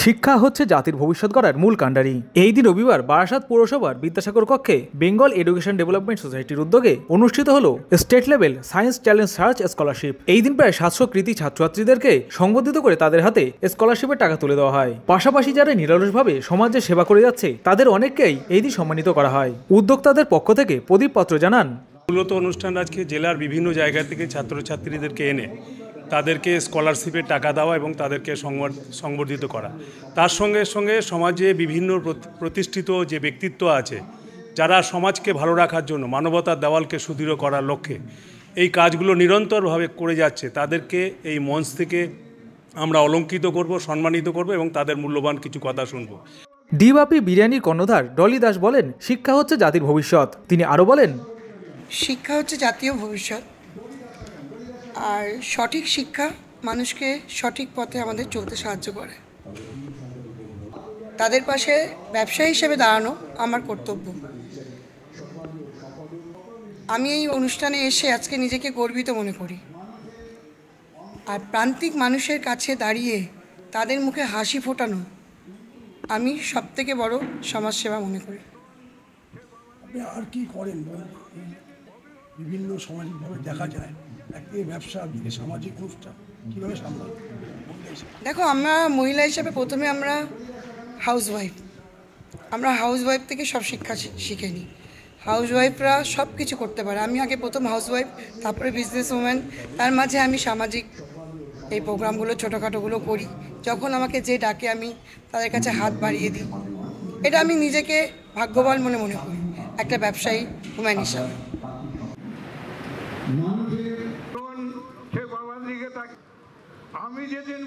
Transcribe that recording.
শিক্ষা হচ্ছে জাতির ভবিষ্যৎ গড়ার মূল কাণ্ডারি। এই দিন রবিবার বারাসাত পৌরসভার বিদ্যাসাগর কক্ষে বেঙ্গল এডুকেশন ডেভেলপমেন্ট সোসাইটির উদ্যোগে অনুষ্ঠিত হলো state level science challenge search scholarship. এই দিন প্রায় 700 কৃতি ছাত্রছাত্রীদেরকে সংবর্ধিত করে তাদের হাতে স্কলারশিপের টাকা তুলে দেওয়া হয়। পাশাপাশি যারা নিরলসভাবে সমাজে সেবা করে যাচ্ছে তাদের অনেককেই এই দিন সম্মানিত করা হয়। উদ্যোক্তাদের পক্ষ থেকে প্রদীপ পাত্র জানান, মূলত অনুষ্ঠান আজকে জেলার বিভিন্ন জায়গা থেকে ছাত্রছাত্রীদেরকে এনে তাদেরকে স্কলারশিপের টাকা দেওয়া এবং তাদেরকে সংবর্ধিত করা। তার সঙ্গে সঙ্গে সমাজে বিভিন্ন প্রতিষ্ঠিত যে ব্যক্তিত্ব আছে যারা সমাজকে ভালো রাখার জন্য মানবতার দেওয়ালকে সুদৃঢ় করার লক্ষ্যে এই কাজগুলো নিরন্তরভাবে করে যাচ্ছে, তাদেরকে এই মঞ্চ থেকে আমরা অলঙ্কৃত করব, সম্মানিত করব এবং তাদের মূল্যবান কিছু কথা শুনব। ডিবাপি বিরিয়ানির কর্ণধার ডলি দাস বলেন, শিক্ষা হচ্ছে জাতির ভবিষ্যৎ। তিনি আরও বলেন, শিক্ষা হচ্ছে জাতীয় ভবিষ্যৎ, আর সঠিক শিক্ষা মানুষকে সঠিক পথে আমাদের চলতে সাহায্য করে। তাদের পাশে ব্যবসায়ী হিসেবে দাঁড়ানো আমার কর্তব্য। আমি এই অনুষ্ঠানে এসে আজকে নিজেকে গর্বিত মনে করি, আর প্রান্তিক মানুষের কাছে দাঁড়িয়ে তাদের মুখে হাসি ফোটানো আমি সবথেকে বড় সমাজসেবা মনে করি। আপনি আর কি করেন? বিভিন্ন সামাজিকভাবে দেখা যায় একদিকে ব্যবসা, একদিকে সামাজিক অনুষ্ঠান, কীভাবে সামলান? দেখো, আমরা মহিলা হিসেবে প্রথমে আমরা হাউসওয়াইফ থেকে সব শিক্ষা শিখে নিই। হাউসওয়াইফরা সব কিছু করতে পারে। আমি আগে প্রথম হাউসওয়াইফ, তারপরে বিজনেস ওম্যান, তার মাঝে আমি সামাজিক এই প্রোগ্রামগুলো ছোটোখাটোগুলো করি। যখন আমাকে যে ডাকে আমি তাদের কাছে হাত বাড়িয়ে দিই। এটা আমি নিজেকে ভাগ্যবান মনে করি একটা ব্যবসায়ী ওম্যান হিসাবে। আমি যেদিন